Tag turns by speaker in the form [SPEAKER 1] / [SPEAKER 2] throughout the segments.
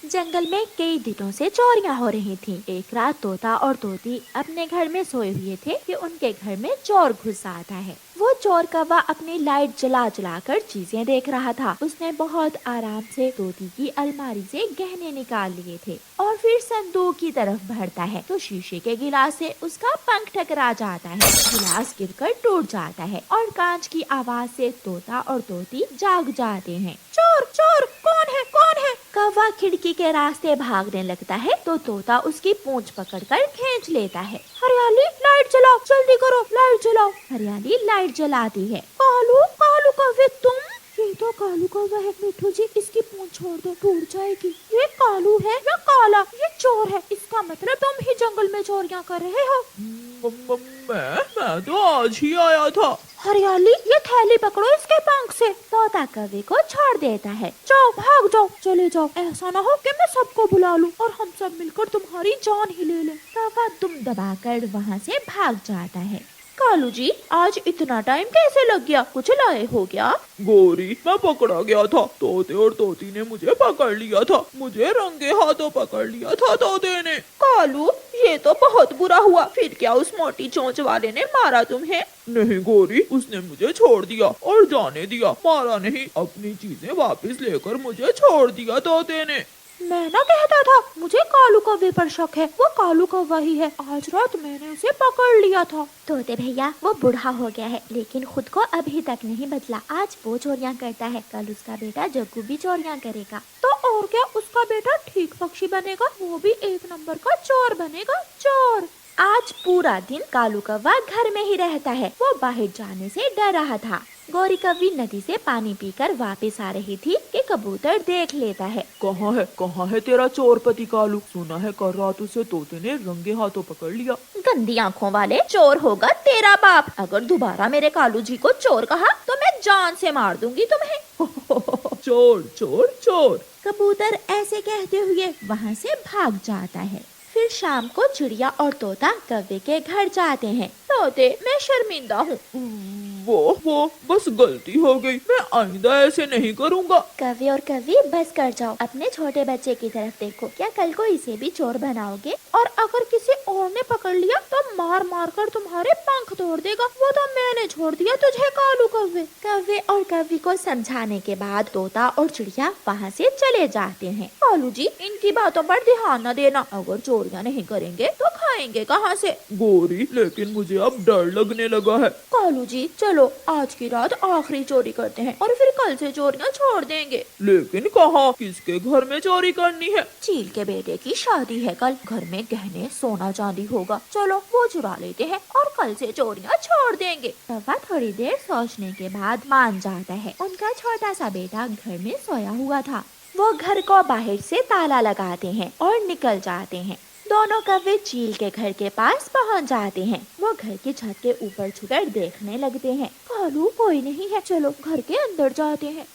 [SPEAKER 1] जंगल में कई दिनों से चोरियां हो रही थीं। एक रात तोता और तोती अपने घर में सोए हुए थे कि उनके घर में चोर घुस आता है। वो चोर कौवा अपनी लाइट जला जला कर चीजें देख रहा था। उसने बहुत आराम से तोती की अलमारी से गहने निकाल लिए थे और फिर संदूक की तरफ बढ़ता है तो शीशे के गिलास से उसका पंख टकरा जाता है। गिलास गिरकर टूट जाता है और कांच की आवाज से तोता और तोती जाग जाते हैं। चोर चोर कौन है कौन है? कौवा खिड़की के रास्ते भागने लगता है तो तोता उसकी पूंछ पकड़कर खींच लेता है। हरियाली लाइट जलाओ, जल्दी करो लाइट जलाओ। हरियाली लाइट जलाती है। कालू कालू कौवे तुम? ये तो कालू कौवा है मिठू जी, इसकी पूंछ छोड़ दो टूट जाएगी। ये कालू है या काला? ये चोर है, इसका मतलब तुम ही जंगल में चोरियां कर रहे हो।
[SPEAKER 2] मैं तो आज ही आया था।
[SPEAKER 1] हरियाली ये थैली पकड़ो इसके पंख से। तोता कौवे को छोड़ देता है। जाओ भाग जाओ, चले जाओ, ऐसा ना हो कि मैं सबको बुला लूं और हम सब मिलकर तुम्हारी जान ही ले लें। कौवा दुम दबाकर वहाँ से भाग जाता है। कालू जी आज इतना टाइम कैसे लग गया, कुछ लाए हो क्या?
[SPEAKER 2] गोरी मैं पकड़ा गया था, तोते और तोती ने मुझे पकड़ लिया था। मुझे रंगे हाथों पकड़ लिया था तोते ने।
[SPEAKER 1] कालू ये तो बहुत बुरा हुआ, फिर क्या उस मोटी चोंच वाले ने मारा तुम्हें?
[SPEAKER 2] नहीं गोरी, उसने मुझे छोड़ दिया और जाने दिया, मारा नहीं। अपनी चीजें वापस लेकर मुझे छोड़ दिया तोते ने।
[SPEAKER 1] मैं ना कहता था मुझे कालू कौवे पर शक है, वो कालू कौवा ही है। आज रात मैंने उसे पकड़ लिया था। तोते भैया वो बूढ़ा हो गया है लेकिन खुद को अभी तक नहीं बदला। आज वो चोरियां करता है, कल उसका बेटा जग्गू भी चोरियां करेगा। तो और क्या, उसका बेटा ठीक पक्षी बनेगा, वो भी एक नंबर का चोर बनेगा। चोर आज पूरा दिन कालू कौवा घर में ही रहता है। वो बाहर जाने से डर रहा था। गौरी कौवी नदी से पानी पीकर वापस आ रही थी कि कबूतर देख लेता है।
[SPEAKER 2] कहाँ है तेरा चोर पति कालू? सुना है कल रात उसे तोते ने रंगे हाथों पकड़ लिया।
[SPEAKER 1] गंदी आँखों वाले, चोर होगा तेरा बाप। अगर दोबारा मेरे कालू जी को चोर कहा तो मैं जान से मार दूंगी तुम्हें।
[SPEAKER 2] चोर चोर चोर।
[SPEAKER 1] कबूतर ऐसे कहते हुए वहाँ से भाग जाता है। फिर शाम को चिड़िया और तोता कौवे के घर जाते हैं। तोते मैं शर्मिंदा हूँ।
[SPEAKER 2] वो बस गलती हो गई, मैं आइंदा ऐसे नहीं करूँगा।
[SPEAKER 1] कौवे और कौवी बस कर जाओ, अपने छोटे बच्चे की तरफ देखो। क्या कल को इसे भी चोर बनाओगे? और अगर किसी और ने पकड़ लिया तो मार मार कर तुम्हारे पंख तोड़ देगा। वो तो मैंने छोड़ दिया तुझे कालू कौवे। कौवे और कौवी को समझाने के बाद तोता और चिड़िया वहाँ से चले जाते हैं। कालू जी इनकी बातों पर ध्यान न देना, अगर चोरियां नहीं करेंगे तो खाएंगे कहाँ से?
[SPEAKER 2] गोरी लेकिन मुझे अब डर लगने लगा है।
[SPEAKER 1] कालू जी चलो आज की रात आखिरी चोरी करते हैं और फिर कल से चोरियां छोड़ देंगे।
[SPEAKER 2] लेकिन कहाँ, किसके घर में चोरी करनी है?
[SPEAKER 1] चील के बेटे की शादी है कल, घर में गहने सोना चांदी होगा, चलो वो चुरा लेते हैं और कल से चोरियां छोड़ देंगे। कौवा थोड़ी देर सोचने के बाद मान जाता है। उनका छोटा सा बेटा घर में सोया हुआ था। वो घर को बाहर से ताला लगाते हैं और निकल जाते हैं। दोनों कौवे चील के घर के पास पहुंच जाते हैं। वो घर की छत के ऊपर छुपकर देखने लगते हैं। कालू कोई नहीं है, चलो घर के अंदर जाते हैं।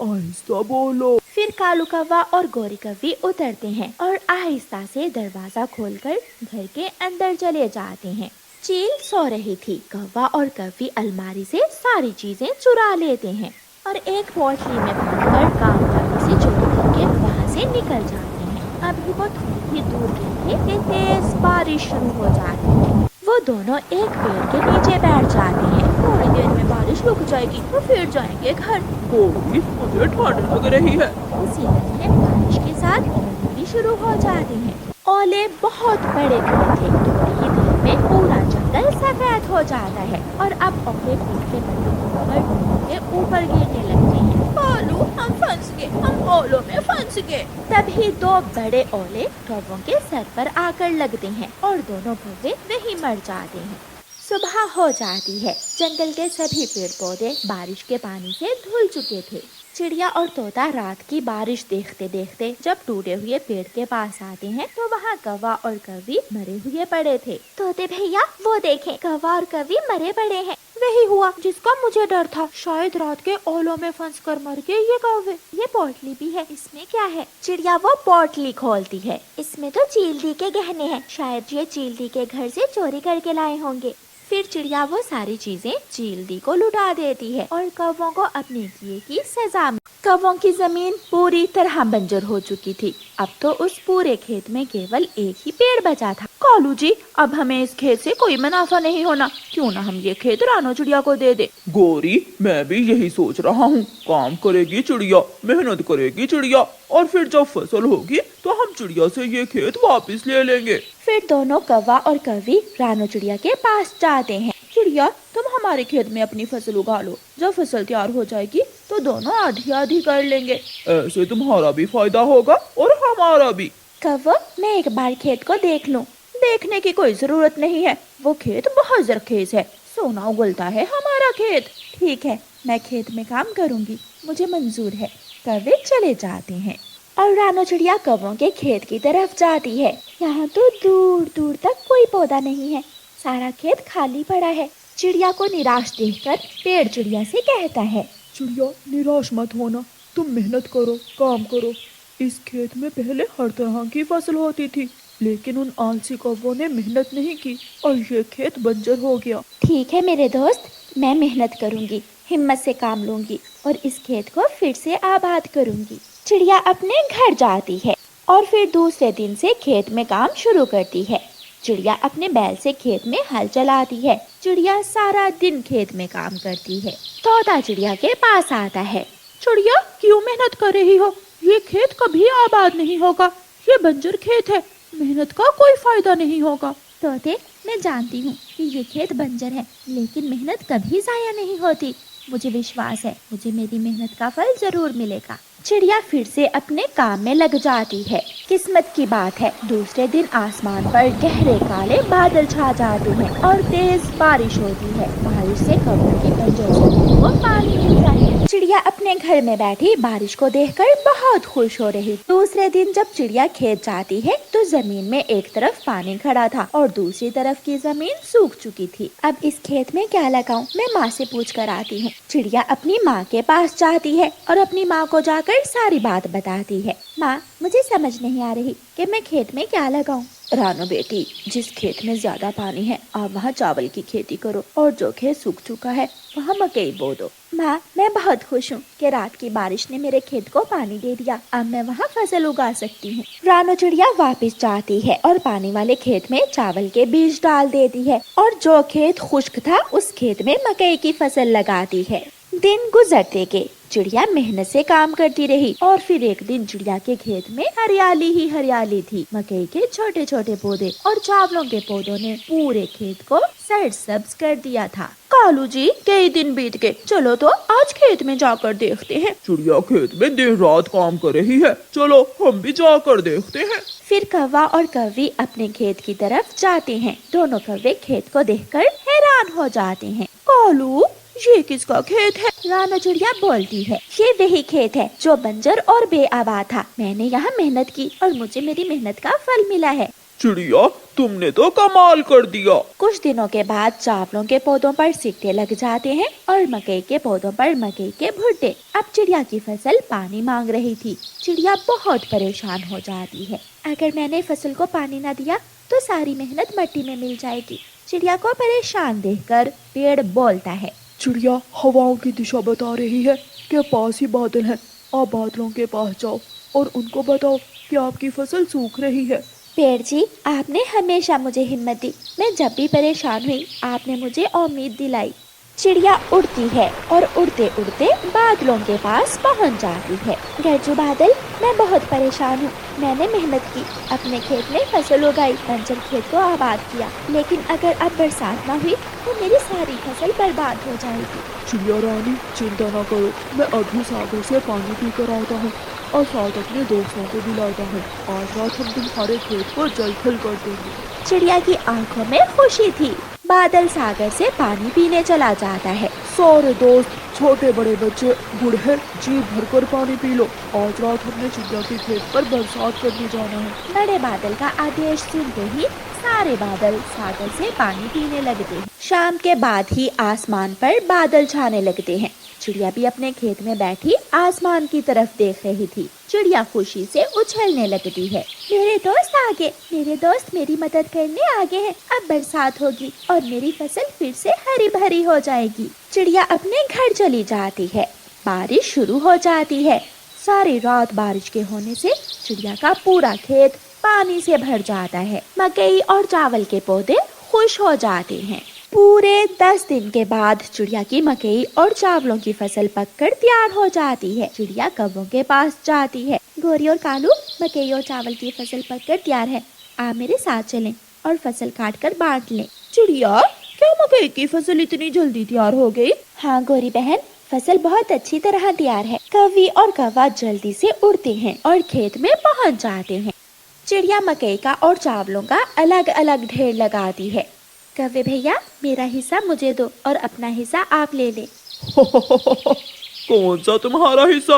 [SPEAKER 2] आहिस्ता बोलो।
[SPEAKER 1] फिर कालू कौवा और गोरी कौवी उतरते हैं और आहिस्ता से दरवाजा खोलकर घर के अंदर चले जाते हैं। चील सो रही थी। कौवा और कौवी अलमारी से सारी चीजें चुरा लेते हैं और एक पोटली में बांधकर कामयाबी से चोरी करके वहाँ से निकल जाते हैं। अभी वो थोड़ी ही दूर गए थे कि तेज बारिश शुरू हो जाती है। वो दोनों एक पेड़ के नीचे बैठ जाते हैं। थोड़ी देर में बारिश रुक जाएगी तो फिर जाएंगे घर।
[SPEAKER 2] गोरी मुझे ठंड लग रही है।
[SPEAKER 1] उसी में बारिश के साथ ओले भी शुरू हो जाते हैं। ओले बहुत बड़े बड़े थे। थोड़ी ही देर में पूरा जंगल सफेद हो जाता है और अब ओले पेड़ के पत्तों के ऊपर गिरने लगते हैं। कालू हम फंस गए, हम ओलों में फंस गए। तभी दो बड़े ओले कौवों के सर पर आकर लगते हैं और दोनों कौवे वहीं मर जाते हैं। सुबह हो जाती है। जंगल के सभी पेड़ पौधे बारिश के पानी से धुल चुके थे। चिड़िया और तोता रात की बारिश देखते देखते जब टूटे हुए पेड़ के पास आते हैं तो वहाँ कौवा और कौवी मरे हुए पड़े थे। तोते भैया वो देखें, कौवा और कौवी मरे पड़े हैं। वही हुआ जिसका मुझे डर था, शायद रात के ओलों में फंस कर मर गए ये कौवे। ये पोटली भी है, इसमें क्या है? चिड़िया वो पोटली खोलती है। इसमें तो चील दी के गहने हैं, शायद ये चील दी के घर से चोरी करके लाए होंगे। फिर चिड़िया वो सारी चीजें चीलदी को लुटा देती है और कौवों को अपने किए की सजा में। कौवों की जमीन पूरी तरह बंजर हो चुकी थी। अब तो उस पूरे खेत में केवल एक ही पेड़ बचा था। कालू जी, अब हमें इस खेत से कोई मुनाफा नहीं होना, क्यों ना हम ये खेत रानो चिड़िया को दे दे।
[SPEAKER 2] गौरी, मैं भी यही सोच रहा हूँ। काम करेगी चिड़िया, मेहनत करेगी चिड़िया, और फिर जब फसल होगी तो हम चिड़िया से ये खेत वापस ले लेंगे।
[SPEAKER 1] फिर दोनों कौवा और कौवी रानो चिड़िया के पास जाते हैं। चिड़िया, तुम हमारे खेत में अपनी फसल उगा लो, जब फसल तैयार हो जाएगी तो दोनों आधी आधी कर लेंगे।
[SPEAKER 2] ऐसे तुम्हारा भी फायदा होगा और हमारा भी।
[SPEAKER 1] कौवा, मैं एक बार खेत को देख लूं। देखने की कोई जरूरत नहीं है, वो खेत बहुत जरखेज है, सोना उगलता है हमारा खेत। ठीक है, मैं खेत में काम करूंगी, मुझे मंजूर है। कौवे चले जाते हैं और रानो चिड़िया कौवों के खेत की तरफ जाती है। यहाँ तो दूर दूर तक कोई पौधा नहीं है, सारा खेत खाली पड़ा है। चिड़िया को निराश देखकर पेड़ चिड़िया से कहता है,
[SPEAKER 2] चिड़िया, निराश मत होना, तुम मेहनत करो, काम करो। इस खेत में पहले हर तरह की फसल होती थी, लेकिन उन आलसी कौवों ने मेहनत नहीं की और ये खेत बंजर हो गया।
[SPEAKER 1] ठीक है मेरे दोस्त, मैं मेहनत करूंगी, हिम्मत से काम लूंगी और इस खेत को फिर से आबाद करूंगी। चिड़िया अपने घर जाती है और फिर दूसरे दिन से खेत में काम शुरू करती है। चिड़िया अपने बैल से खेत में हल चलाती है। चिड़िया सारा दिन खेत में काम करती है। तोता चिड़िया के पास आता है।
[SPEAKER 2] चिड़िया, क्यों मेहनत कर रही हो? ये खेत कभी आबाद नहीं होगा, ये बंजर खेत है, मेहनत का कोई फायदा नहीं होगा।
[SPEAKER 1] तोते, मैं जानती हूँ कि ये खेत बंजर है, लेकिन मेहनत कभी जाया नहीं होती। मुझे विश्वास है, मुझे मेरी मेहनत का फल जरूर मिलेगा। चिड़िया फिर से अपने काम में लग जाती है। किस्मत की बात है, दूसरे दिन आसमान पर गहरे काले बादल छा जाते हैं और तेज बारिश होती है। बारिश से कौवों की बंजर जमीन को पानी मिलता है। चिड़िया अपने घर में बैठी बारिश को देखकर बहुत खुश हो रही। दूसरे दिन जब चिड़िया खेत जाती है तो जमीन में एक तरफ पानी खड़ा था और दूसरी तरफ की जमीन सूख चुकी थी। अब इस खेत में क्या लगाऊं? मैं माँ से पूछ कर आती हूँ। चिड़िया अपनी माँ के पास जाती है और अपनी माँ को जाकर सारी बात बताती है। माँ, मुझे समझ नहीं आ रही कि मैं खेत में क्या लगाऊं।
[SPEAKER 2] रानो बेटी, जिस खेत में ज्यादा पानी है आप वहाँ चावल की खेती करो और जो खेत सूख चुका है वहाँ मकई बो दो।
[SPEAKER 1] माँ, मैं बहुत खुश हूँ कि रात की बारिश ने मेरे खेत को पानी दे दिया। अब मैं वहाँ फसल उगा सकती हूँ। रानो चिड़िया वापस जाती है और पानी वाले खेत में चावल के बीज डाल देती है और जो खेत खुश्क था उस खेत में मकई की फसल लगाती है। दिन गुजरते गए। चिड़िया मेहनत से काम करती रही और फिर एक दिन चिड़िया के खेत में हरियाली ही हरियाली थी। मकई के छोटे छोटे पौधे और चावलों के पौधों ने पूरे खेत को सरसब्ज कर दिया था। कालू जी, कई दिन बीत गए, चलो तो आज खेत में जाकर देखते हैं।
[SPEAKER 3] चिड़िया खेत में दिन रात काम कर रही है, चलो हम भी जाकर देखते हैं।
[SPEAKER 1] फिर कौवा और कौवी अपने खेत की तरफ जाते हैं। दोनों कौवे खेत को देखकर हैरान हो जाते हैं।
[SPEAKER 2] कालू, ये किसका खेत है?
[SPEAKER 1] रानो चिड़िया बोलती है, ये वही खेत है जो बंजर और बेआबाद था। मैंने यहाँ मेहनत की और मुझे मेरी मेहनत का फल मिला है।
[SPEAKER 3] चिड़िया, तुमने तो कमाल कर दिया।
[SPEAKER 1] कुछ दिनों के बाद चावलों के पौधों पर सिक्के लग जाते हैं और मकई के पौधों पर मकई के भुट्टे। अब चिड़िया की फसल पानी मांग रही थी। चिड़िया बहुत परेशान हो जाती है। अगर मैंने फसल को पानी न दिया तो सारी मेहनत मिट्टी में मिल जाएगी। चिड़िया को परेशान देखकर पेड़ बोलता है,
[SPEAKER 2] चिड़िया हवाओं की दिशा बता रही है कि पास ही बादल हैं। आप बादलों के पास जाओ और उनको बताओ कि आपकी फसल सूख रही है।
[SPEAKER 1] पेड़ जी, आपने हमेशा मुझे हिम्मत दी। मैं जब भी परेशान हुई आपने मुझे उम्मीद दिलाई। चिड़िया उड़ती है और उड़ते उड़ते बादलों के पास पहुंच जाती है। गरजू बादल, मैं बहुत परेशान हूँ। मैंने मेहनत की, अपने खेत में फसल उगाई, बंजर खेत को आबाद किया, लेकिन अगर अब बरसात न हुई तो मेरी सारी फसल बर्बाद हो जाएगी।
[SPEAKER 2] चिड़िया रानी, चिंता न करो, मैं अभी सागर से पानी पी कर आता हूँ और साथ अपने दोस्तों को भी लाता हूँ। आज रात हम तुम्हारे खेत को जल थल कर देंगे।
[SPEAKER 1] चिड़िया की आंखों में खुशी थी। बादल सागर से पानी पीने चला जाता है।
[SPEAKER 2] सारे दोस्त, छोटे बड़े बच्चे, बूढ़े, जी भर कर पानी पी लो। आज रात हमने चिड़िया के खेत पर बरसात करने जाना है।
[SPEAKER 1] बड़े बादल का आदेश सुनते ही सारे बादल सागर से पानी पीने लगते हैं। शाम के बाद ही आसमान पर बादल छाने लगते हैं। चिड़िया भी अपने खेत में बैठी आसमान की तरफ देख रही थी। चिड़िया खुशी से उछलने लगती है। मेरे दोस्त आगे, मेरे दोस्त मेरी मदद करने आगे हैं। अब बरसात होगी और मेरी फसल फिर से हरी भरी हो जाएगी। चिड़िया अपने घर चली जाती है। बारिश शुरू हो जाती है। सारी रात बारिश के होने से चिड़िया का पूरा खेत पानी से भर जाता है। मकई और चावल के पौधे खुश हो जाते हैं। पूरे 10 दिन के बाद चिड़िया की मकई और चावलों की फसल पककर तैयार हो जाती है। चिड़िया कौवों के पास जाती है। गोरी और कालू, मकई और चावल की फसल पककर तैयार है, आप मेरे साथ चलें और फसल काट कर बांट लें।
[SPEAKER 2] चिड़िया, क्या मकई की फसल इतनी जल्दी तैयार हो गई?
[SPEAKER 1] हाँ गोरी बहन, फसल बहुत अच्छी तरह तैयार है। कौवी और कौवा जल्दी से उड़ते हैं और खेत में पहुंच जाते हैं। चिड़िया मकई का और चावलों का अलग अलग ढेर लगाती है। कौवे भैया, मेरा हिस्सा मुझे दो और अपना हिस्सा आप ले ले।
[SPEAKER 3] कौन सा तुम्हारा हिस्सा?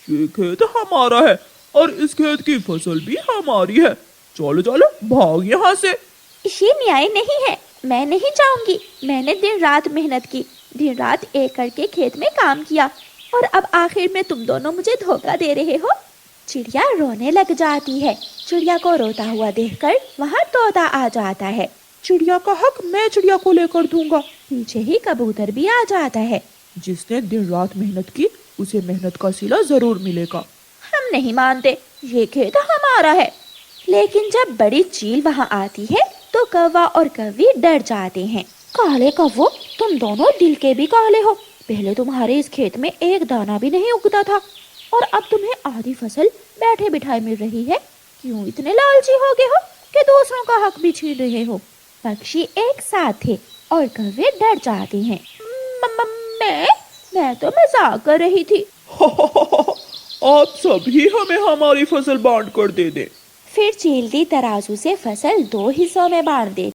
[SPEAKER 3] ये खेत हमारा है और इस खेत की फसल भी हमारी है। चलो चलो भाग यहाँ से।
[SPEAKER 1] ये न्याय नहीं है, मैं नहीं जाऊंगी। मैंने दिन रात मेहनत की, दिन रात एक करके खेत में काम किया और अब आखिर में तुम दोनों मुझे धोखा दे रहे हो। चिड़िया रोने लग जाती है। चिड़िया को रोता हुआ देखकर वहाँ तोता आ जाता है।
[SPEAKER 2] चिड़िया का हक मैं चिड़िया को लेकर दूंगा।
[SPEAKER 1] पीछे ही कबूतर भी आ जाता है।
[SPEAKER 2] जिसने दिन रात मेहनत की उसे मेहनत का सिला जरूर मिलेगा।
[SPEAKER 1] हम नहीं मानते, ये खेत हमारा है। लेकिन जब बड़ी चील वहाँ आती है तो कौवा और कौवी डर जाते हैं। काले कौवो, तुम दोनों दिल के भी काले हो। पहले तुम्हारे इस खेत में एक दाना भी नहीं उगता था और अब तुम्हें आधी फसल बैठे बिठाए मिल रही है। क्यों इतने लालची हो गए हो कि दूसरों का हक भी छीन रहे हो? पक्षी एक साथ थे और कौवे डर जाते हैं। मैं तो मजाक कर रही थी।
[SPEAKER 3] आप सभी हमें हमारी फसल बांट कर दे दें।
[SPEAKER 1] फिर चील दी तराजू से फसल 2 हिस्सों में बांट देती